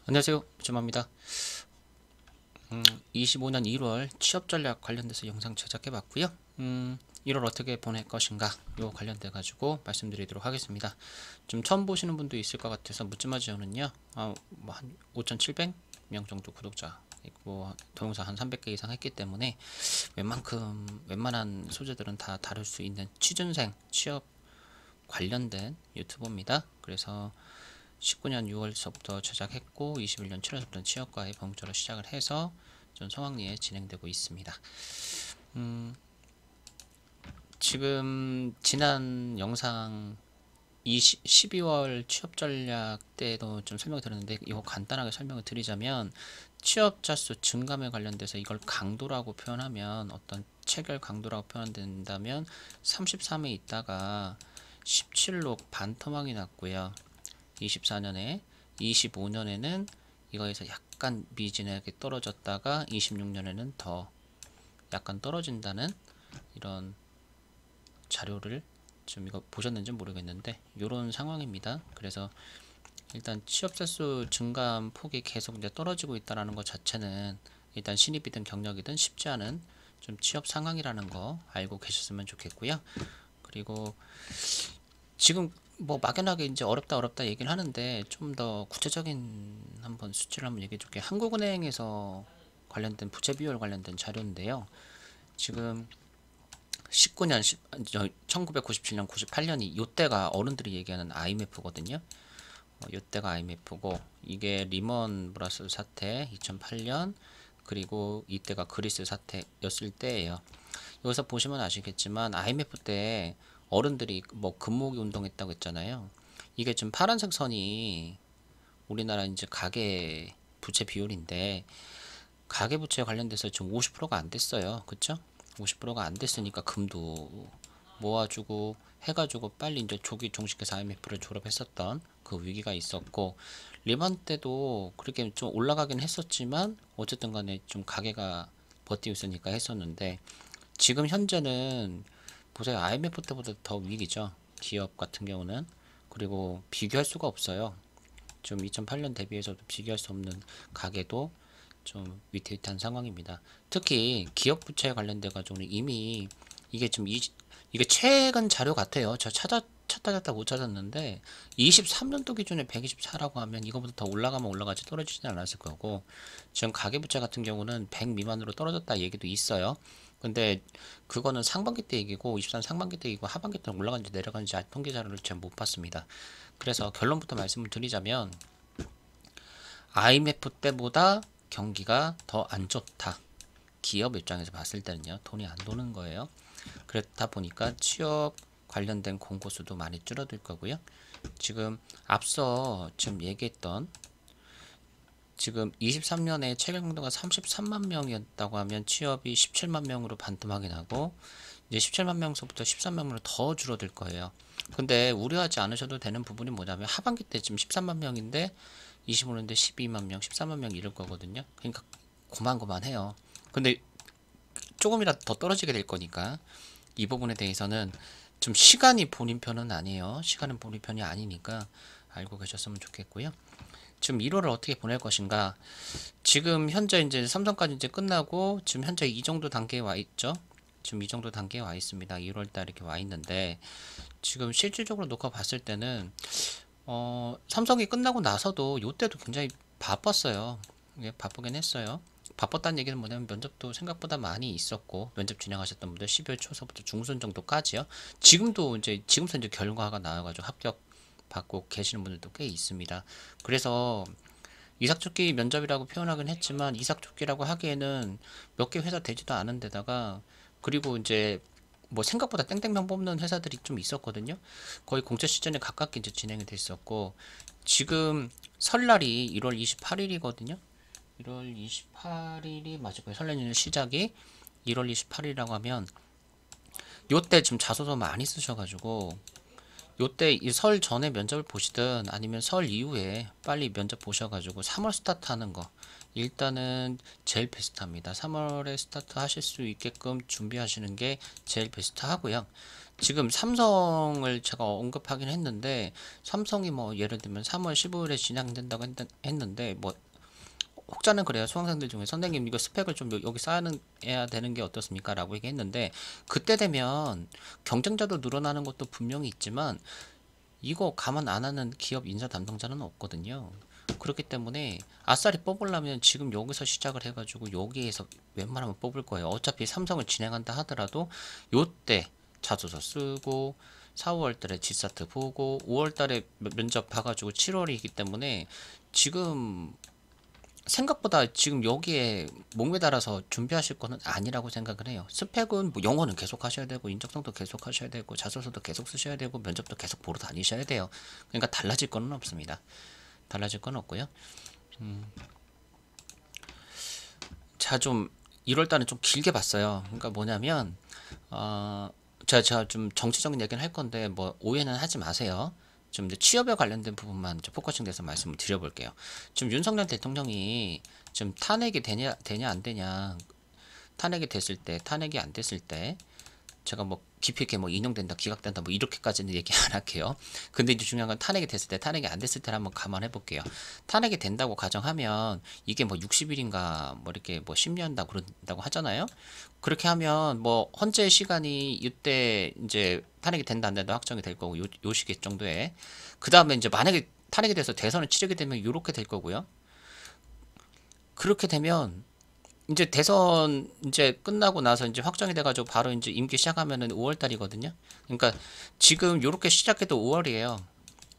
안녕하세요. 부점합니다. 25년 1월 취업 전략 관련돼서 영상 제작해 봤고요. 1월 어떻게 보낼 것인가 요 관련돼 가지고 말씀드리도록 하겠습니다. 좀 처음 보시는 분도 있을 것 같아서 묻지마 지원은요. 뭐한 5,700명 정도 구독자 있고 동영상 한 300개 이상 했기 때문에 웬만한 소재들은 다 다룰 수 있는 취준생 취업 관련된 유튜버입니다. 그래서 19년 6월서부터 제작했고 21년 7월서부터 취업과의 본격적으로 시작을 해서 좀 성황리에 진행되고 있습니다. 지금 지난 영상 12월 취업 전략 때도 좀 설명을 드렸는데 이거 간단하게 설명을 드리자면 취업자 수 증감에 관련돼서 이걸 강도라고 표현하면 어떤 체결 강도라고 표현된다면 33에 있다가 17로 반토막이 났고요. 24년에 25년에는 이거에서 약간 미진하게 떨어졌다가 26년에는 더 약간 떨어진다는 이런 자료를 좀 이거 보셨는지 모르겠는데 이런 상황입니다. 그래서 일단 취업자 수 증감 폭이 계속 이제 떨어지고 있다는 것 자체는 일단 신입이든 경력이든 쉽지 않은 좀 취업 상황이라는 거 알고 계셨으면 좋겠고요. 그리고 지금 뭐 막연하게 이제 어렵다 얘기를 하는데 좀 더 구체적인 한번 수치를 한번 얘기해 줄게요. 한국은행에서 관련된 부채 비율 관련된 자료인데요. 지금 19년 1997년 98년이 요때가 어른들이 얘기하는 IMF거든요. 요때가 IMF고 이게 리먼 브라더스 사태 2008년 그리고 이때가 그리스 사태였을 때예요. 여기서 보시면 아시겠지만 IMF 때 어른들이 뭐 금모으기 운동했다고 했잖아요. 이게 좀 파란색 선이 우리나라 이제 가계 부채 비율인데 가계 부채 관련돼서 지금 50%가 안 됐어요. 그쵸? 50%가 안 됐으니까 금도 모아주고 해가지고 빨리 이제 조기 종식해서 IMF를 졸업했었던 그 위기가 있었고 리만 때도 그렇게 좀 올라가긴 했었지만 어쨌든 간에 좀 가계가 버티고 있으니까 했었는데 지금 현재는 보세요. IMF 때보다 더 위기죠. 기업 같은 경우는. 그리고 비교할 수가 없어요. 좀 2008년 대비해서도 비교할 수 없는 가계도 좀 위태위태한 상황입니다. 특히 기업 부채에 관련돼 가지고는 이미 이게 좀 이게 최근 자료 같아요. 저 찾다 못 찾았는데 23년도 기준에 124라고 하면 이거보다 더 올라가면 올라가지 떨어지진 않았을 거고 지금 가계부채 같은 경우는 100 미만으로 떨어졌다 얘기도 있어요. 근데 그거는 상반기 때 얘기고 23 상반기 때 얘기고 하반기 때는 올라간지 내려간지 통계 자료를 제가 못 봤습니다. 그래서 결론부터 말씀을 드리자면 IMF 때보다 경기가 더 안 좋다. 기업 입장에서 봤을 때는요. 돈이 안 도는 거예요. 그렇다 보니까 취업 관련된 공고 수도 많이 줄어들 거고요. 지금 앞서 지금 얘기했던 지금 23년에 체결 강도가 33만 명이었다고 하면 취업이 17만 명으로 반토막이 나고 이제 17만 명서부터 13만 명으로 더 줄어들 거예요. 근데 우려하지 않으셔도 되는 부분이 뭐냐면 하반기 때 지금 13만 명인데 25년대 12만 명, 13만 명 이럴 거거든요. 그러니까 고만고만해요. 근데 조금이라도 더 떨어지게 될 거니까 이 부분에 대해서는 좀 시간이 본인편은 아니에요. 시간은 본인편이 아니니까 알고 계셨으면 좋겠고요. 지금 1월을 어떻게 보낼 것인가? 지금 현재 이제 삼성까지 이제 끝나고 지금 현재 이 정도 단계에 와 있죠. 지금 이 정도 단계에 와 있습니다. 1월 달 이렇게 와 있는데 지금 실질적으로 놓고 봤을 때는 삼성이 끝나고 나서도 요때도 굉장히 바빴어요. 예, 바쁘긴 했어요. 바빴다는 얘기는 뭐냐면 면접도 생각보다 많이 있었고 면접 진행하셨던 분들 12월 초서부터 중순 정도까지요. 지금도 이제 지금서 이제 결과가 나와가지고 합격 받고 계시는 분들도 꽤 있습니다. 그래서 이삭죽기 면접이라고 표현하긴 했지만 이삭죽기라고 하기에는 몇 개 회사 되지도 않은 데다가 그리고 이제 뭐 생각보다 땡땡명 뽑는 회사들이 좀 있었거든요. 거의 공채 시즌에 가깝게 이제 진행이 됐었고 지금 설날이 1월 28일이거든요. 1월 28일이 맞을 거예요. 설날 연휴 시작이 1월 28일이라고 하면 요때 지금 자소서 많이 쓰셔가지고 요때 이 설 전에 면접을 보시든 아니면 설 이후에 빨리 면접 보셔가지고 3월 스타트 하는 거 일단은 제일 베스트합니다. 3월에 스타트 하실 수 있게끔 준비하시는 게 제일 베스트 하고요. 지금 삼성을 제가 언급하긴 했는데 삼성이 뭐 예를 들면 3월 15일에 진행된다고 했는데 뭐 혹자는 그래요. 수강생들 중에 선생님 이거 스펙을 좀 여기 쌓아야 되는 게 어떻습니까? 라고 얘기했는데 그때 되면 경쟁자도 늘어나는 것도 분명히 있지만 이거 감안 안 하는 기업 인사 담당자는 없거든요. 그렇기 때문에 아싸리 뽑으려면 지금 여기서 시작을 해가지고 여기에서 웬만하면 뽑을 거예요. 어차피 삼성을 진행한다 하더라도 요때 자소서 쓰고 4월 달에 지사트 보고 5월 달에 면접 봐가지고 7월이기 때문에 지금 생각보다 지금 여기에 목매달아서 준비하실 거는 아니라고 생각을 해요. 스펙은 뭐 영어는 계속 하셔야 되고 인적성도 계속 하셔야 되고 자소서도 계속 쓰셔야 되고 면접도 계속 보러 다니셔야 돼요. 그러니까 달라질 거는 없습니다. 달라질 건 없고요. 자, 좀 1월 달은 좀 길게 봤어요. 그러니까 뭐냐면 제가 좀 정치적인 얘기는 할 건데 뭐 오해는 하지 마세요. 좀 이제 취업에 관련된 부분만 좀 포커싱돼서 말씀을 드려볼게요. 지금 윤석열 대통령이 좀 탄핵이 되냐 안 되냐, 탄핵이 됐을 때, 탄핵이 안 됐을 때 제가 뭐 깊이 있게 뭐 인용된다, 기각된다, 뭐 이렇게까지는 얘기 안 할게요. 근데 이제 중요한 건 탄핵이 됐을 때, 탄핵이 안 됐을 때를 한번 감안해 볼게요. 탄핵이 된다고 가정하면 이게 뭐 60일인가 뭐 이렇게 뭐 심리한다고 그런다고 하잖아요. 그렇게 하면 뭐 헌재 시간이 이때 이제 탄핵이 된다 안 된다 확정이 될 거고 요 시기 정도에 그 다음에 이제 만약에 탄핵이 돼서 대선을 치르게 되면 요렇게 될 거고요. 그렇게 되면 이제 대선 이제 끝나고 나서 이제 확정이 돼가지고 바로 이제 임기 시작하면은 5월 달이거든요. 그러니까 지금 요렇게 시작해도 5월이에요.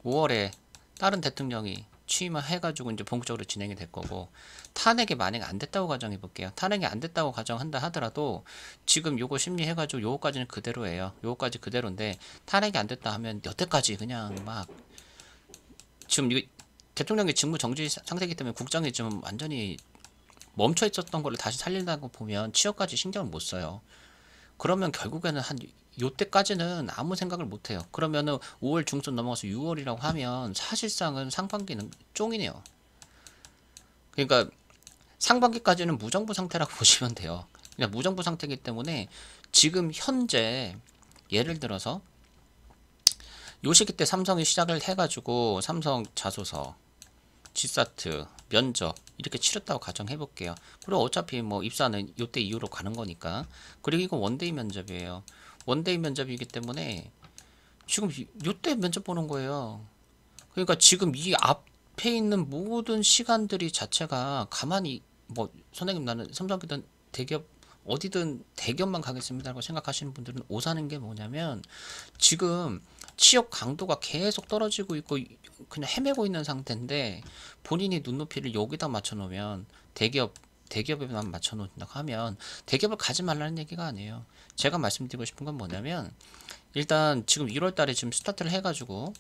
5월에 다른 대통령이 취임해가지고 이제 본격적으로 진행이 될 거고 탄핵이 만약에 안 됐다고 가정해 볼게요. 탄핵이 안 됐다고 가정한다 하더라도 지금 요거 심리해가지고 요거까지는 그대로예요. 요거까지 그대로인데 탄핵이 안 됐다 하면 여태까지 그냥 막 지금 이거 대통령이 직무 정지 상태이기 때문에 국정이 좀 완전히 멈춰 있었던 거를 다시 살린다고 보면 취업까지 신경을 못 써요. 그러면 결국에는 한 요때까지는 아무 생각을 못 해요. 그러면은 5월 중순 넘어가서 6월이라고 하면 사실상은 상반기는 쫑이네요. 그러니까 상반기까지는 무정부 상태라고 보시면 돼요. 그냥 무정부 상태이기 때문에 지금 현재 예를 들어서 요 시기 때 삼성이 시작을 해가지고 삼성 자소서 지사트, 면접 이렇게 치렀다고 가정해 볼게요. 그리고 어차피 뭐 입사는 요때 이후로 가는 거니까. 그리고 이거 원데이 면접이에요. 원데이 면접이기 때문에 지금 요때 면접 보는 거예요. 그러니까 지금 이 앞에 있는 모든 시간들이 자체가 가만히 뭐 선생님 나는 삼성이든 대기업 어디든 대기업만 가겠습니다라고 생각하시는 분들은 오사는 게 뭐냐면 지금 취업 강도가 계속 떨어지고 있고 그냥 헤매고 있는 상태인데 본인이 눈높이를 여기다 맞춰 놓으면 대기업에만 맞춰 놓는다고 하면 대기업을 가지 말라는 얘기가 아니에요. 제가 말씀드리고 싶은 건 뭐냐면 일단 지금 1월 달에 지금 스타트를 해가지고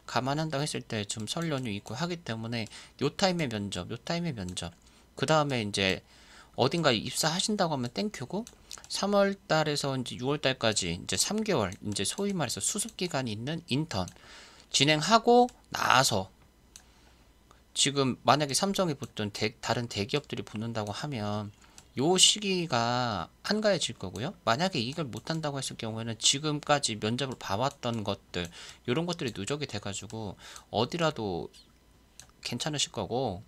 감안한다고 했을 때 좀 설 연휴 있고 하기 때문에 요 타임의 면접 그 다음에 이제 어딘가에 입사하신다고 하면 땡큐고 3월 달에서 이제 6월 달까지 이제 3개월 이제 소위 말해서 수습 기간이 있는 인턴 진행하고 나서 지금 만약에 삼성이 붙든 다른 대기업들이 붙는다고 하면 요 시기가 한가해질 거고요. 만약에 이걸 못한다고 했을 경우에는 지금까지 면접을 봐왔던 것들 이런 것들이 누적이 돼가지고 어디라도 괜찮으실 거고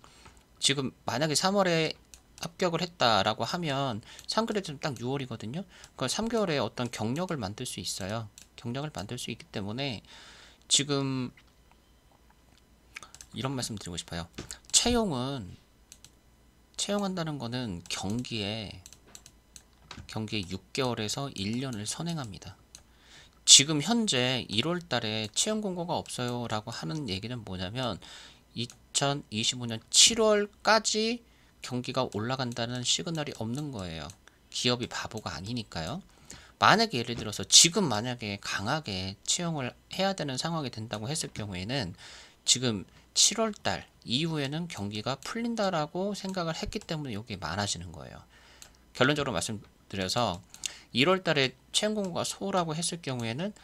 지금 만약에 3월에 합격을 했다라고 하면 3그래도 딱 6월이거든요. 그 3개월에 어떤 경력을 만들 수 있어요. 경력을 만들 수 있기 때문에 지금 이런 말씀 드리고 싶어요. 채용한다는 거는 경기에 6개월에서 1년을 선행합니다. 지금 현재 1월 달에 채용 공고가 없어요 라고 하는 얘기는 뭐냐면 2025년 7월까지 경기가 올라간다는 시그널이 없는 거예요. 기업이 바보가 아니니까요. 만약에 예를 들어서 지금 만약에 강하게 채용을 해야 되는 상황이 된다고 했을 경우에는 지금 7월달 이후에는 경기가 풀린다라고 생각을 했기 때문에 이게 많아지는 거예요. 결론적으로 말씀드려서 1월달에 채용 공고가 소홀하고 했을 경우에는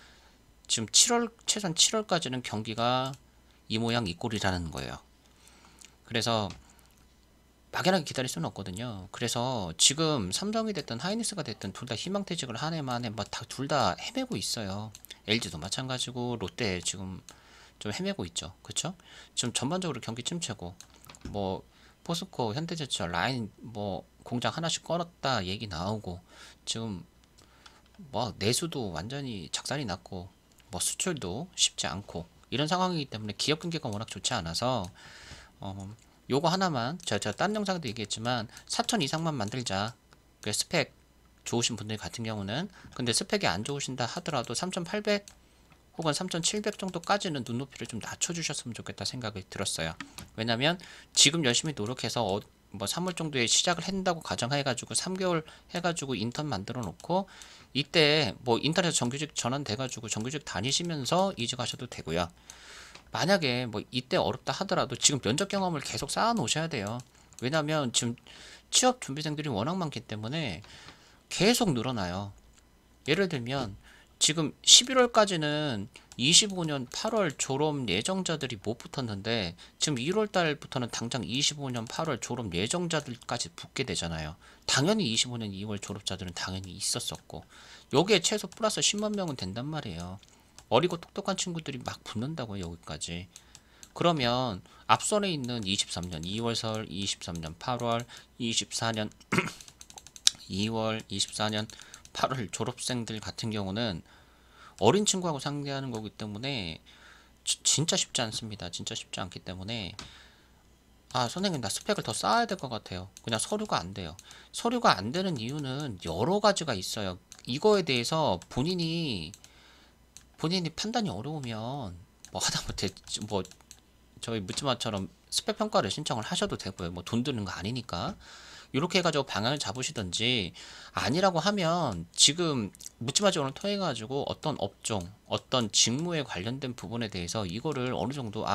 지금 최소한 7월까지는 경기가 이 모양 이 꼴이라는 거예요. 그래서 막연하게 기다릴 수는 없거든요. 그래서 지금 삼성이 됐든 하이닉스가 됐든 둘 다 희망퇴직을 한 해 만에 둘 다 헤매고 있어요. LG도 마찬가지고 롯데 지금 좀 헤매고 있죠. 그쵸? 지금 전반적으로 경기 침체고 뭐 포스코, 현대제철, 라인 뭐 공장 하나씩 꺼놨다 얘기 나오고 지금 뭐 내수도 완전히 작살이 났고 뭐 수출도 쉽지 않고 이런 상황이기 때문에 기업 경기가 워낙 좋지 않아서 어, 요거 하나만 제가 딴 영상에도 얘기했지만 4천 이상만 만들자. 그 스펙 좋으신 분들 같은 경우는 근데 스펙이 안 좋으신다 하더라도 3,800 혹은 3,700 정도까지는 눈높이를 좀 낮춰주셨으면 좋겠다 생각이 들었어요. 왜냐면 지금 열심히 노력해서 뭐 3월 정도에 시작을 한다고 가정해가지고 3개월 해가지고 인턴 만들어 놓고 이때 뭐 인턴에서 정규직 전환돼가지고 정규직 다니시면서 이직하셔도 되고요. 만약에 뭐 이때 어렵다 하더라도 지금 면접 경험을 계속 쌓아 놓으셔야 돼요. 왜냐면 지금 취업 준비생들이 워낙 많기 때문에 계속 늘어나요. 예를 들면 지금 11월까지는 25년 8월 졸업 예정자들이 못 붙었는데 지금 1월 달부터는 당장 25년 8월 졸업 예정자들까지 붙게 되잖아요. 당연히 25년 2월 졸업자들은 당연히 있었었고 여기에 최소 플러스 10만 명은 된단 말이에요. 어리고 똑똑한 친구들이 막 붙는다고요, 여기까지. 그러면 앞선에 있는 23년 2월설, 23년 8월, 24년 2월, 24년 8월 졸업생들 같은 경우는 어린 친구하고 상대하는 거기 때문에 진짜 쉽지 않습니다. 진짜 쉽지 않기 때문에 아, 선생님 나 스펙을 더 쌓아야 될 것 같아요. 그냥 서류가 안 돼요. 서류가 안 되는 이유는 여러 가지가 있어요. 이거에 대해서 본인이 판단이 어려우면 뭐 하다못해 뭐 저희 묻지마처럼 스펙 평가를 신청을 하셔도 되고요. 뭐 돈 드는 거 아니니까. 이렇게 해가지고 방향을 잡으시든지 아니라고 하면 지금 묻지마적으로 통해가지고 어떤 업종, 어떤 직무에 관련된 부분에 대해서 이거를 어느 정도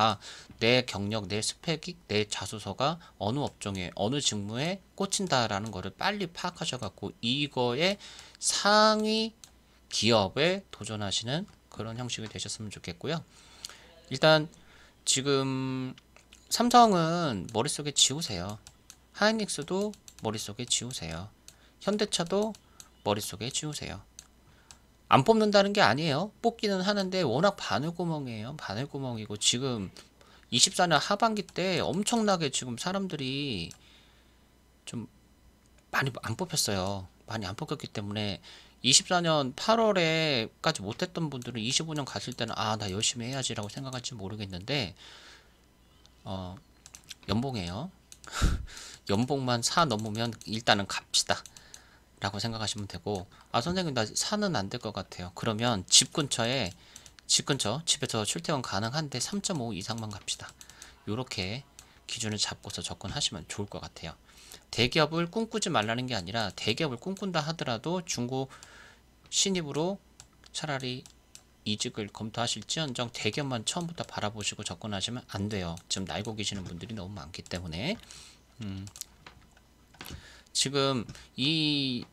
내 경력, 내 스펙이, 내 자소서가 어느 업종에 어느 직무에 꽂힌다라는 거를 빨리 파악하셔갖고 이거에 상위 기업에 도전하시는 그런 형식이 되셨으면 좋겠고요. 일단 지금 삼성은 머릿속에 지우세요. 하이닉스도 머릿속에 지우세요. 현대차도 머릿속에 지우세요. 안 뽑는다는 게 아니에요. 뽑기는 하는데 워낙 바늘구멍이에요. 바늘구멍이고 지금 24년 하반기 때 엄청나게 지금 사람들이 좀 많이 안 뽑혔어요. 많이 안 뽑혔기 때문에 24년 8월에까지 못했던 분들은 25년 갔을 때는 나 열심히 해야지라고 생각할지 모르겠는데 연봉이에요. 연봉만 4 넘으면 일단은 갑시다 라고 생각하시면 되고 선생님 나 4는 안 될 것 같아요. 그러면 집에서 출퇴근 가능한데 3.5 이상만 갑시다. 요렇게 기준을 잡고서 접근하시면 좋을 것 같아요. 대기업을 꿈꾸지 말라는 게 아니라 대기업을 꿈꾼다 하더라도 중고 신입으로 차라리 이직을 검토하실지언정 대기업만 처음부터 바라보시고 접근하시면 안 돼요. 지금 날고 계시는 분들이 너무 많기 때문에 지금 이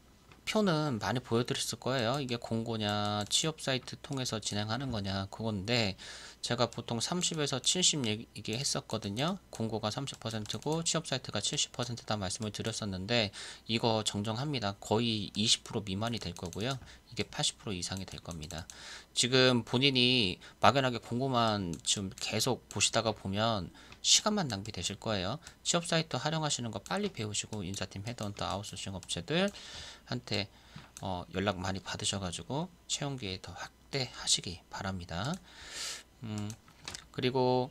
표는 많이 보여드렸을 거예요. 이게 공고냐 취업 사이트 통해서 진행하는 거냐 그건데 제가 보통 30에서 70 얘기했었거든요. 공고가 30%고 취업 사이트가 70%다 말씀을 드렸었는데 이거 정정합니다. 거의 20% 미만이 될 거고요. 이게 80% 이상이 될 겁니다. 지금 본인이 막연하게 공고만 지금 계속 보시다가 보면 시간만 낭비되실 거예요. 취업 사이트 활용하시는 거 빨리 배우시고 인사팀 헤드헌터 아웃소싱 업체들한테 연락 많이 받으셔가지고 채용 기회 더 확대하시기 바랍니다. 그리고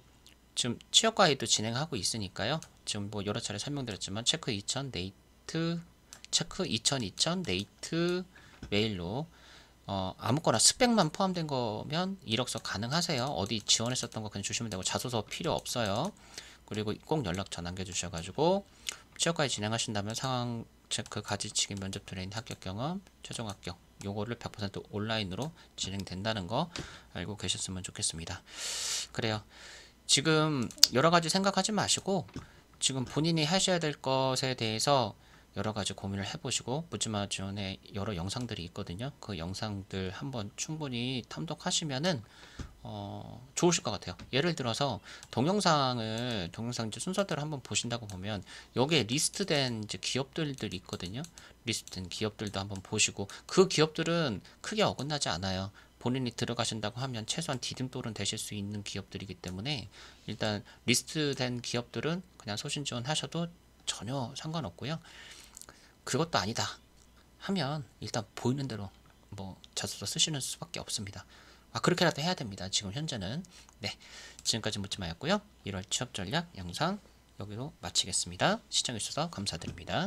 지금 취업 가이드 진행하고 있으니까요. 지금 뭐 여러 차례 설명드렸지만 체크 2000 네이트 체크 2000 네이트 메일로 아무거나 스펙만 포함된 거면 이력서 가능하세요. 어디 지원했었던 거 그냥 주시면 되고 자소서 필요 없어요. 그리고 꼭 연락처 남겨주셔가지고 취업까지 진행하신다면 상황 체크, 가지치기, 면접 트레이닝, 합격 경험, 최종 합격 요거를 100% 온라인으로 진행된다는 거 알고 계셨으면 좋겠습니다. 그래요. 지금 여러 가지 생각하지 마시고 지금 본인이 하셔야 될 것에 대해서 여러 가지 고민을 해보시고 묻지마 지원에 여러 영상들이 있거든요. 그 영상들 한번 충분히 탐독하시면은 좋으실 것 같아요. 예를 들어서 동영상 이제 순서대로 한번 보신다고 보면 여기에 리스트된 이제 기업들이 있거든요. 리스트된 기업들도 한번 보시고 그 기업들은 크게 어긋나지 않아요. 본인이 들어가신다고 하면 최소한 디딤돌은 되실 수 있는 기업들이기 때문에 일단 리스트된 기업들은 그냥 소신 지원하셔도 전혀 상관없고요. 그것도 아니다 하면 일단 보이는 대로 뭐 자소서 쓰시는 수밖에 없습니다. 그렇게라도 해야 됩니다. 지금 현재는. 네, 지금까지 묻지마였고요. 1월 취업 전략 영상 여기로 마치겠습니다. 시청해주셔서 감사드립니다.